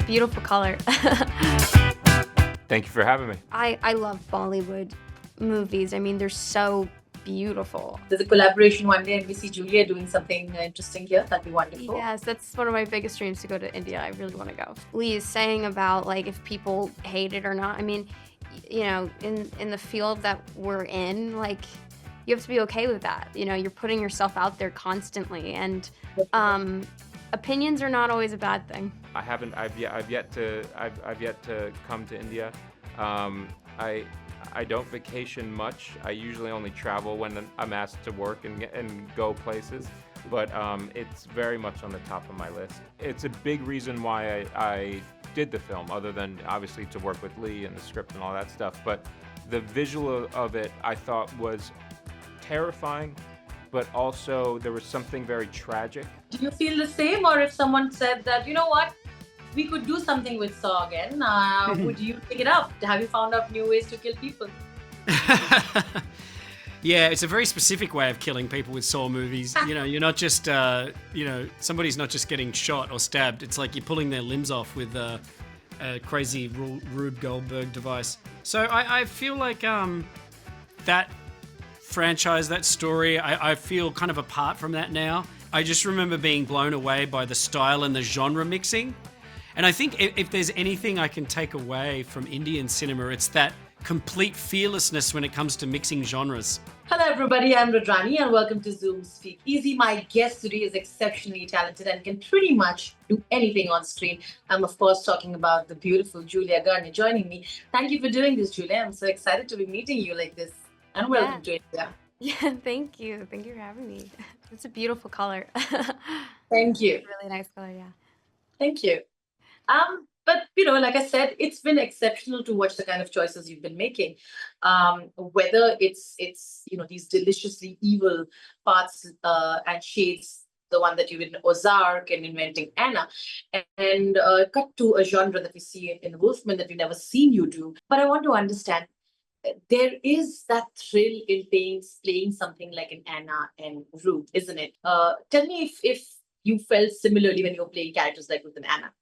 beautiful color. Thank you for having me. I love Bollywood movies. I mean, they're so beautiful. There's a collaboration one day and we see Julia doing something interesting here. That'd be wonderful. Yes, that's one of my biggest dreams, to go to India. I really want to go. Leigh is saying about like if people hate it or not. I mean, in the field that we're in, like you have to be okay with that. You're putting yourself out there constantly, and opinions are not always a bad thing. I've yet to come to India. I don't vacation much. I usually only travel when I'm asked to work and go places. But it's very much on the top of my list. It's a big reason why I did the film, other than obviously to work with Leigh and the script and all that stuff. But the visual of it, I thought, was terrifying, but also there was something very tragic. Do you feel the same? Or if someone said that, you know what, we could do something with Saw again, would you pick it up? Have you found out new ways to kill people? Yeah, it's a very specific way of killing people with Saw movies. You're not just, somebody's not just getting shot or stabbed. It's like you're pulling their limbs off with a crazy Rube Goldberg device. So I feel like that franchise, that story, I feel kind of apart from that now. I just remember being blown away by the style and the genre mixing. And I think if there's anything I can take away from Indian cinema, it's that complete fearlessness when it comes to mixing genres. Hello everybody, I'm Rudrani and welcome to Zoom Speak Easy. My guest today is exceptionally talented and can pretty much do anything on screen. I'm of course talking about the beautiful Julia Garner joining me. Thank you for doing this, Julia. I'm so excited to be meeting you like this. And welcome to India. Yeah, thank you. Thank you for having me. It's a beautiful color. Thank you. Really nice color, yeah. Thank you. But like I said, it's been exceptional to watch the kind of choices you've been making. Whether it's these deliciously evil parts and shades, the one that you did in Ozark and inventing Anna, and cut to a genre that we see in Wolfman that we've never seen you do. But I want to understand, there is that thrill in playing something like an Anna and Ruth, isn't it? Tell me if you felt similarly when you were playing characters like Ruth and Anna.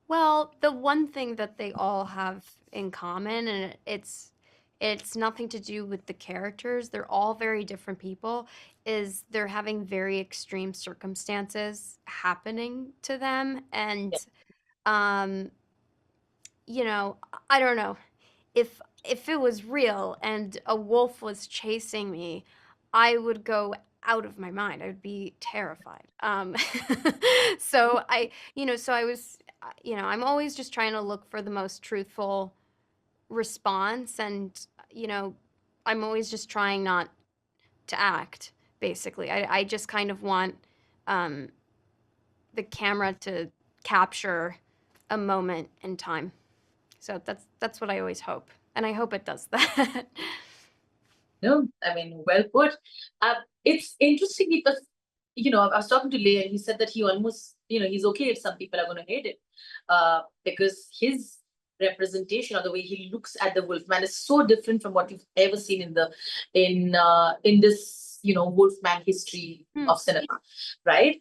Well, the one thing that they all have in common, and it's nothing to do with the characters, they're all very different people, is they're having very extreme circumstances happening to them. And I don't know, if it was real and a wolf was chasing me, I would go out of my mind. I would be terrified. So I was, I'm always just trying to look for the most truthful response, and I'm always just trying not to act, basically. I just kind of want the camera to capture a moment in time. So that's what I always hope, and I hope it does that. No, I mean, well put. It's interesting because, I was talking to Leigh and he said that he almost, he's okay if some people are going to hate it, because his representation or the way he looks at the Wolfman is so different from what you've ever seen in this, Wolfman history of cinema, right?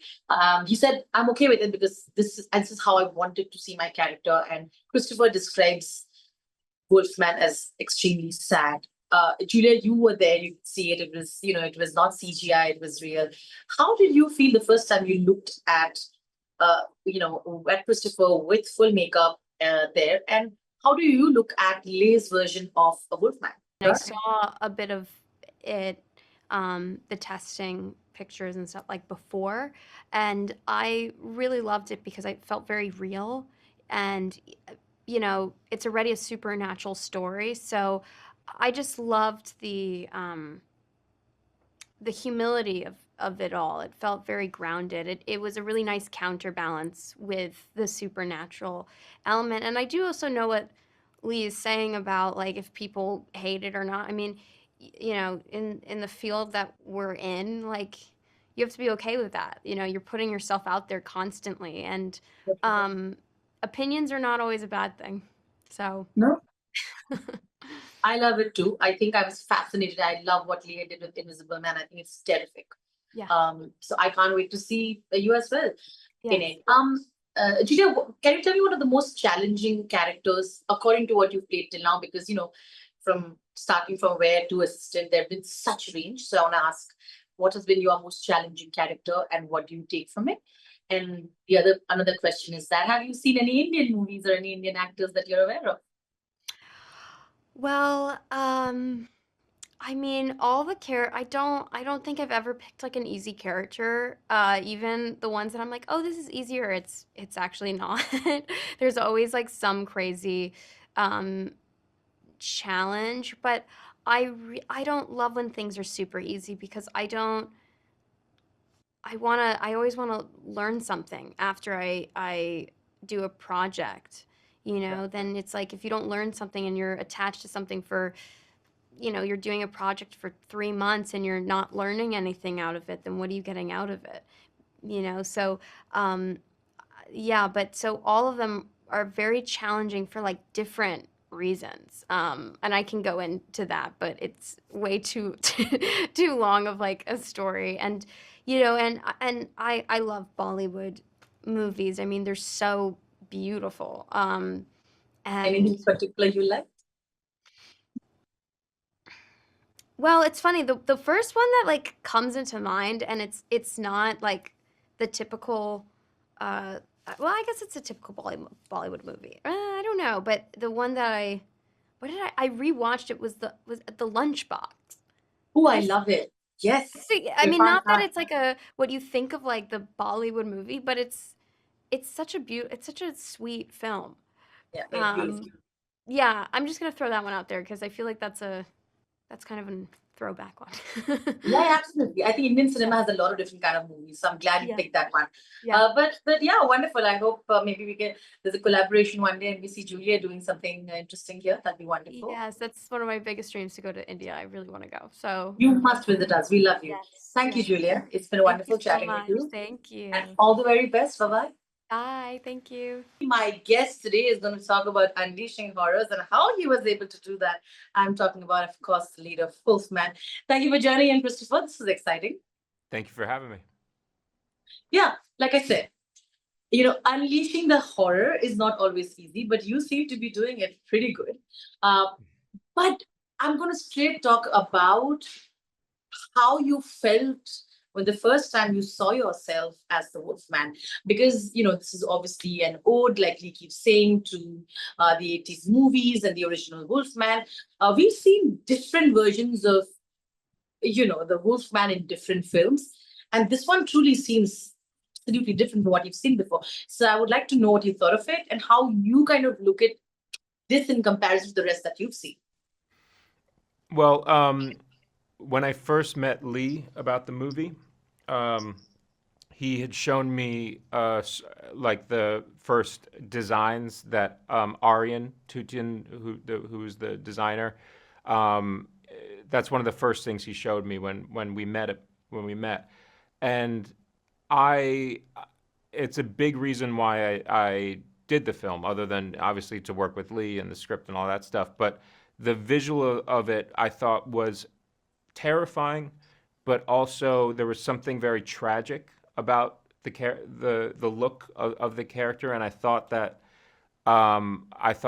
He said, I'm okay with it because this is how I wanted to see my character. And Christopher describes Wolfman as extremely sad. Julia, you were there, you could see it. It was, it was not CGI, it was real. How did you feel the first time you looked at Christopher with full makeup there? And how do you look at Leigh's version of a Wolfman? I saw a bit of it, the testing pictures and stuff like before, and I really loved it because I felt very real, and it's already a supernatural story, so I just loved the humility of it all. It felt very grounded. It was a really nice counterbalance with the supernatural element. And I do also know what Leigh is saying about like if people hate it or not. I mean, in the field that we're in, like you have to be okay with that. You're putting yourself out there constantly, and opinions are not always a bad thing. So no. I love it too. I think I was fascinated. I love what Leigh did with Invisible Man. I think it's terrific. Yeah. So I can't wait to see you as well in it. Julia, can you tell me what are the most challenging characters according to what you've played till now? Because, from starting from where to assistant, there have been such range. So I want to ask, what has been your most challenging character and what do you take from it? And another question is that, have you seen any Indian movies or any Indian actors that you're aware of? Well, I mean, all the I don't think I've ever picked like an easy character. Even the ones that I'm like, oh, this is easier. It's actually not. There's always like some crazy um challenge, but I don't love when things are super easy because I always want to learn something after I do a project. Then it's like if you don't learn something and you're attached to something for, you're doing a project for 3 months and you're not learning anything out of it, then what are you getting out of it? So um, yeah, but so all of them are very challenging for like different reasons. And I can go into that, but it's way too too long of like a story. And I love Bollywood movies. I mean, they're so beautiful. And Anything in particular you like? well, it's funny. The first one that like comes into mind, and it's not like the typical. Well, I guess it's a typical Bollywood movie. I don't know, but the one that what did I rewatched it was the Lunchbox. Oh, Have I you love it. Yes. I mean, Irfan not that Khan. it's like a what you think of like the Bollywood movie, but it's such a sweet film. Yeah, beautiful. Um, yeah, I'm just gonna throw that one out there because I feel like that's kind of a throwback one. Yeah, absolutely. I think Indian cinema has a lot of different kind of movies, so I'm glad you Yeah, picked that one. yeah. But yeah, wonderful. I hope maybe there's a collaboration one day and we see Julia doing something interesting here. That'd be wonderful. Yes, that's one of my biggest dreams to go to India. I really want to go. So, You must visit us. We love you. yes, Thank you, yes. Julia. It's been Thank you wonderful so chatting with much. you. Thank And you. all the very best. Bye bye. Bye. Thank you. My guest today is going to talk about unleashing horrors and how he was able to do that. I'm talking about, of course, the lead of Wolfman. Thank you for joining in, Christopher. This is exciting. Thank you for having me. Yeah, like I said, unleashing the horror is not always easy, but you seem to be doing it pretty good. Uh, but I'm going to straight talk about how you felt when the first time you saw yourself as the Wolfman, because this is obviously an ode, like Lee keeps saying, to the 80s movies and the original Wolfman. We've seen different versions of the Wolfman in different films, and this one truly seems absolutely different from what you've seen before. So I would like to know what you thought of it and how you kind of look at this in comparison to the rest that you've seen. Well, when I first met Lee about the movie, um, he had shown me like the first designs that Aryan Tutin, who's the designer, um, that's one of the first things he showed me when we met, and I it's a big reason why I did the film, other than obviously to work with Lee and the script and all that stuff. But the visual of it, I thought, was terrifying, but also there was something very tragic about the look of the character, and I thought, as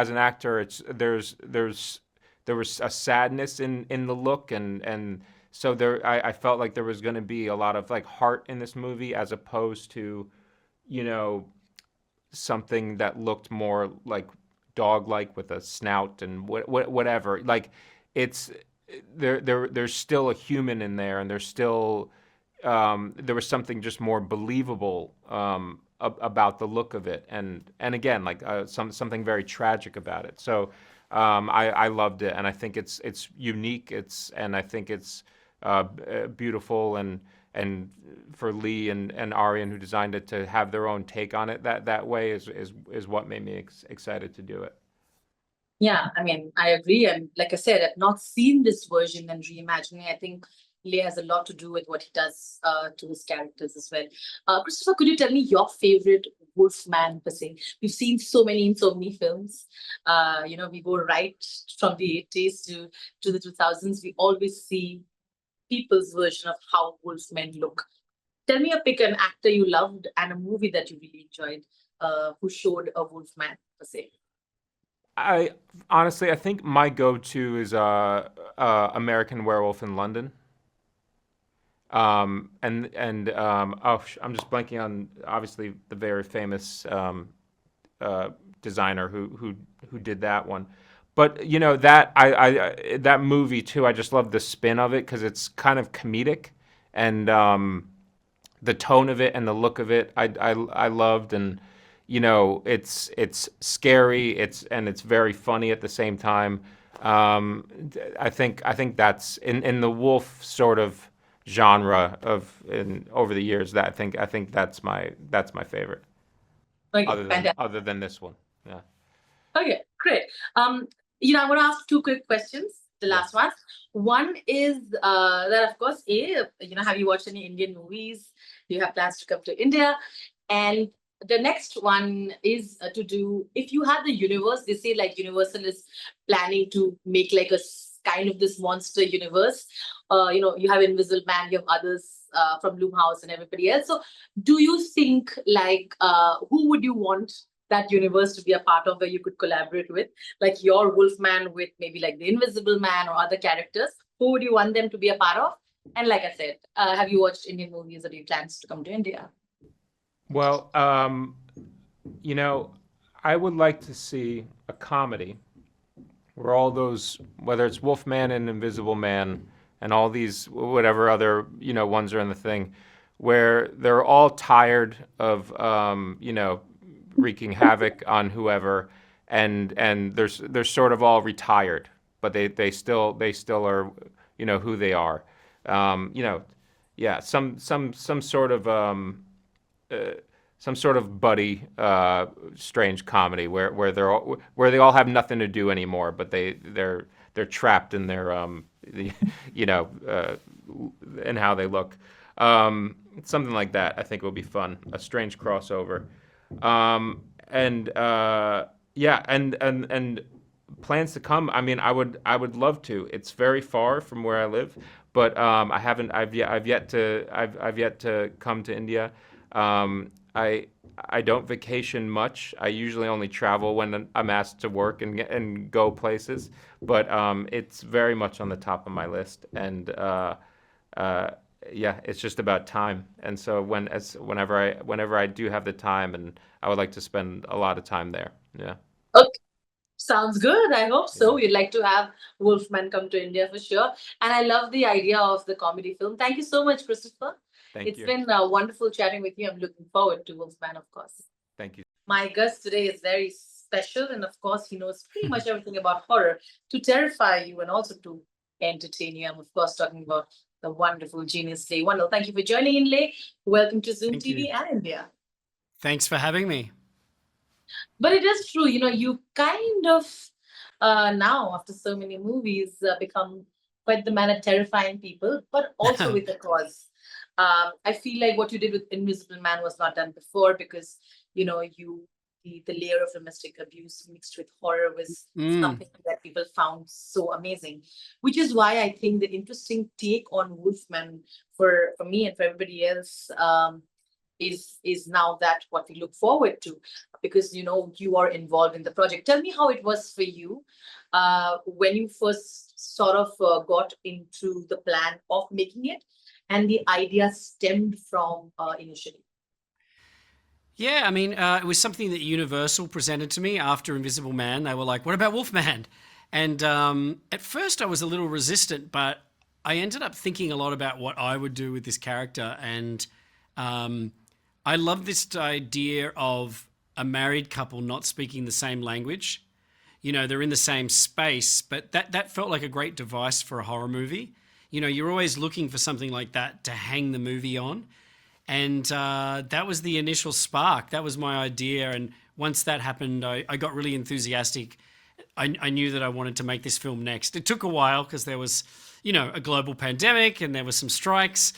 an actor, there was a sadness in the look, and so I felt like there was going to be a lot of like heart in this movie, as opposed to, you know, something that looked more like dog-like with a snout and whatever. Like, it's there's still a human in there, and there's still there was something just more believable about the look of it, and again, like something very tragic about it. So I loved it, and I think it's unique. And I think it's beautiful, and for Lee and Aryan, who designed it, to have their own take on it that way is what made me excited to do it. Yeah, I mean, I agree. And like I said, I've not seen this version and reimagining. I think Leigh has a lot to do with what he does to his characters as well. Christopher, could you tell me your favorite Wolfman per se? We've seen so many in so many films. We go right from the 80s to the 2000s. We always see people's version of how Wolfmen look. Tell me an actor you loved and a movie that you really enjoyed, who showed a wolfman per se. I honestly, I think my go-to is American Werewolf in London. I'm just blanking on obviously the very famous designer who did that one. But you know that that movie too. I just love the spin of it because it's kind of comedic, and the tone of it and the look of it. I loved, and you know it's scary. It's very funny at the same time. I think that's in the wolf sort of genre over the years. That I think that's my favorite. Okay, Other than fantastic. other than this one, yeah, Okay, great. Um, I'm going to ask two quick questions. The yeah. last one. One is that, of course, have you watched any Indian movies? Do you have plans to come to India? And the next one is to do, if you had the universe, they say like Universal is planning to make like kind of this monster universe. You have Invisible Man, you have others from Loomhouse and everybody else. So, do you think like who would you want that universe to be a part of where you could collaborate with, like your Wolfman with maybe like the Invisible Man or other characters? Who would you want them to be a part of? And like I said, have you watched Indian movies or do you plans to come to India? Well, you know, I would like to see a comedy where all those, whether it's Wolfman and Invisible Man and all these whatever other ones are in the thing, where they're all tired of wreaking havoc on whoever, and they're sort of all retired, but they still are who they are, um, you know, yeah, uh, some sort of buddy strange comedy where they all have nothing to do anymore, but they're trapped in their you know uh, in how they look. Something like that I think will be fun. A strange crossover. And yeah, and plans to come. I mean, I would love to. It's very far from where I live, but I haven't. I've yet to come to India. I don't vacation much. I usually only travel when I'm asked to work and go places. But it's very much on the top of my list, and uh, yeah, it's just about time. And so whenever I do have the time, and I would like to spend a lot of time there. Yeah, Okay, sounds good. I hope yeah. so. We'd like to have Wolfman come to India for sure. And I love the idea of the comedy film. Thank you so much, Christopher. Thank It's you. been wonderful chatting with you. I'm looking forward to Wolfman, of course. Thank you. My guest today is very special, and of course, he knows pretty much everything about horror to terrify you and also to entertain you. I'm, of course, talking about the wonderful genius Leigh Whannell. Thank you for joining in, Leigh. Welcome to Zoom Thank you. TV and India. Thanks for having me. But it is true, you kind of now, after so many movies, become quite the man at terrifying people, but also with a cause. I feel like what you did with Invisible Man was not done before because, the layer of domestic abuse mixed with horror was Mm. something that people found so amazing. Which is why I think the interesting take on Wolfman for me and for everybody else is now that what we look forward to because you are involved in the project. Tell me how it was for you when you first sort of got into the plan of making it and the idea stemmed from initially. Yeah, I mean, it was something that Universal presented to me after Invisible Man. They were like, "What about Wolfman?" And at first, I was a little resistant, but I ended up thinking a lot about what I would do with this character, and um, I love this idea of a married couple not speaking the same language. They're in the same space, but that felt like a great device for a horror movie. You're always looking for something like that to hang the movie on. And that was the initial spark. That was my idea. And once that happened, I got really enthusiastic. I knew that I wanted to make this film next. It took a while because there was, a global pandemic and there were some strikes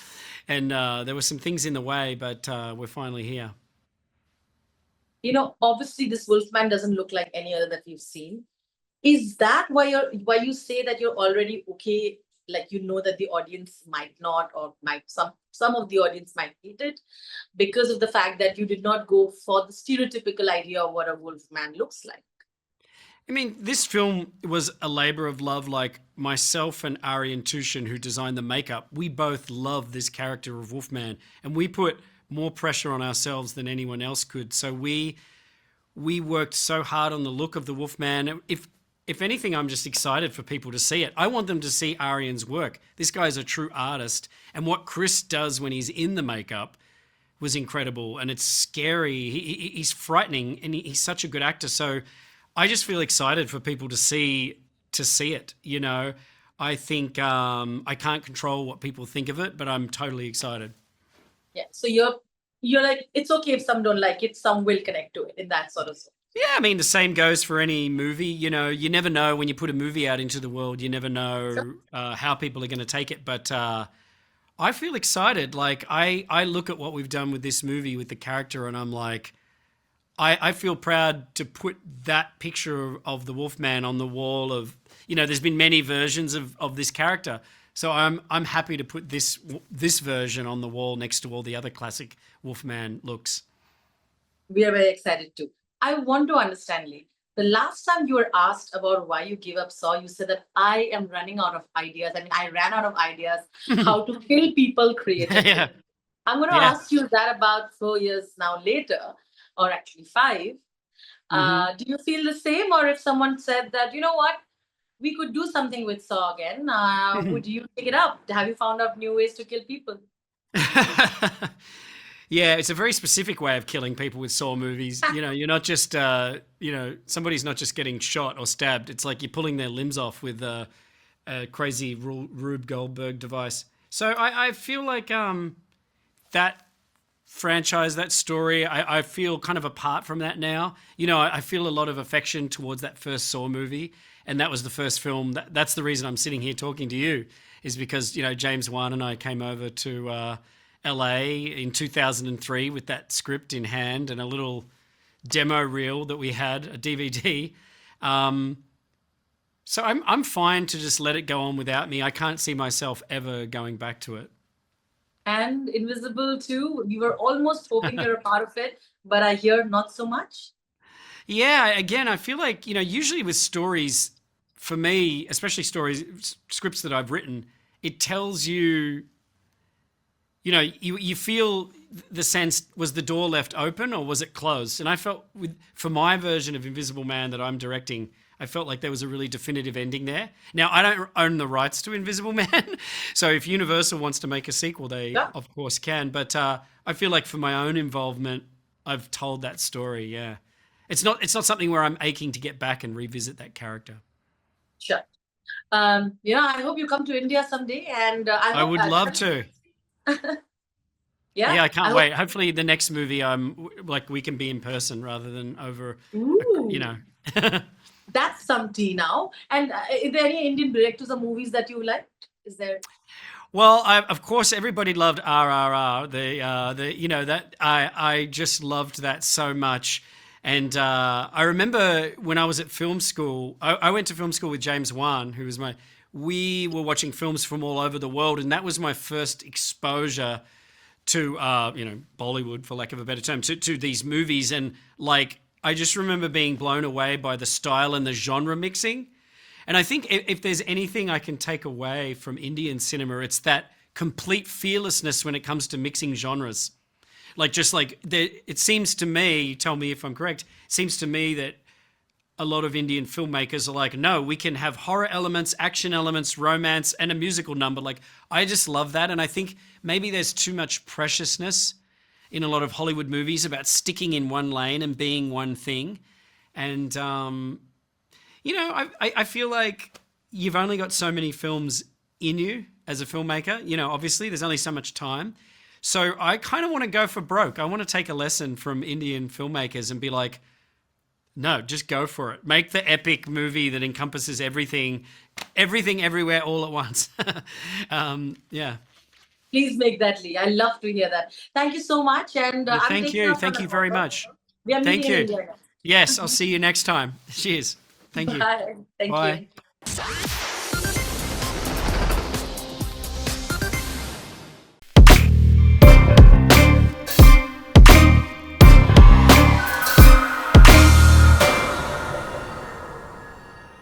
and there were some things in the way, but we're finally here. Obviously this Wolfman doesn't look like any other that we've seen. Is that why you say that you're already okay like that the audience might not, or might some of the audience might hate it because of the fact that you did not go for the stereotypical idea of what a wolf man looks like. I mean, this film was a labor of love. Like myself and Ari and Tushin, who designed the makeup, we both love this character of Wolfman, and we put more pressure on ourselves than anyone else could. So we worked so hard on the look of the Wolfman. If anything, I'm just excited for people to see it. I want them to see Arian's work. This guy's a true artist, and what Chris does when he's in the makeup was incredible, and it's scary. He's frightening, and he's such a good actor. So I just feel excited for people to see it. You know, I think I can't control what people think of it, but I'm totally excited. Yeah. So you're like, it's okay if some don't like it, some will connect to it in that sort of sense. Yeah, I mean, the same goes for any movie. You know, you never know when you put a movie out into the world. You never know how people are going to take it. But I feel excited. Like I look at what we've done with this movie with the character, and I'm like, I feel proud to put that picture of the Wolfman on the wall of, you know, there's been many versions of this character. So I'm happy to put this version on the wall next to all the other classic Wolfman looks. We are very excited too. I want to understand, Leigh. The last time you were asked about why you gave up Saw, you said that I am running out of ideas. I mean, I ran out of ideas how to kill people creatively. Yeah. I'm going to ask you that about 4 years now later, or actually 5. Do you feel the same? Or if someone said that, you know what, we could do something with Saw again, would you pick it up? Have you found out new ways to kill people? Yeah, it's a very specific way of killing people with Saw movies. You know, you're not just, you know, somebody's not just getting shot or stabbed. It's like you're pulling their limbs off with a crazy Rube Goldberg device. So I feel like that franchise, that story, I feel kind of apart from that now. You know, I feel a lot of affection towards that first Saw movie. And that was the first film. That's the reason I'm sitting here talking to you, is because, you know, James Wan and I came over to LA in 2003 with that script in hand and a little demo reel that we had, a DVD. So I'm fine to just let it go on without me. I can't see myself ever going back to it. And Invisible too. We were almost hoping you're a part of it, but I hear not so much. Yeah, again, I feel like, you know, usually with stories, for me, especially scripts that I've written, it tells you, you know, you feel the sense, was the door left open or was it closed? And I felt for my version of Invisible Man that I'm directing, I felt like there was a really definitive ending there. Now, I don't own the rights to Invisible Man, so if Universal wants to make a sequel, they of course can. But I feel like for my own involvement, I've told that story, yeah. It's not something where I'm aching to get back and revisit that character. Sure. I hope you come to India someday, and I would love to. Yeah, I can't wait. Hopefully, the next movie, like we can be in person rather than over. You know. That's some tea now. And is there any Indian directors or movies that you liked? Is there? Well, of course, everybody loved RRR. The you know that I just loved that so much. And I remember when I was at film school, I went to film school with James Wan, who was we were watching films from all over the world. And that was my first exposure to, you know, Bollywood, for lack of a better term, to these movies. And like, I just remember being blown away by the style and the genre mixing. And I think if there's anything I can take away from Indian cinema, it's that complete fearlessness when it comes to mixing genres. It seems to me, tell me if I'm correct, seems to me that a lot of Indian filmmakers are like, no, we can have horror elements, action elements, romance, and a musical number. Like, I just love that. And I think maybe there's too much preciousness in a lot of Hollywood movies about sticking in one lane and being one thing. And, you know, I feel like you've only got so many films in you as a filmmaker. You know, obviously there's only so much time. So I kind of want to go for broke. I want to take a lesson from Indian filmmakers and be like, no, just go for it. Make the epic movie that encompasses everything, everywhere, all at once. Yeah. Please make that, Leigh. I love to hear that. Thank you so much. And thank you. Thank you very much. We are Thank you. In India. Yes, I'll see you next time. Cheers. Thank you. Bye. Thank Bye. you.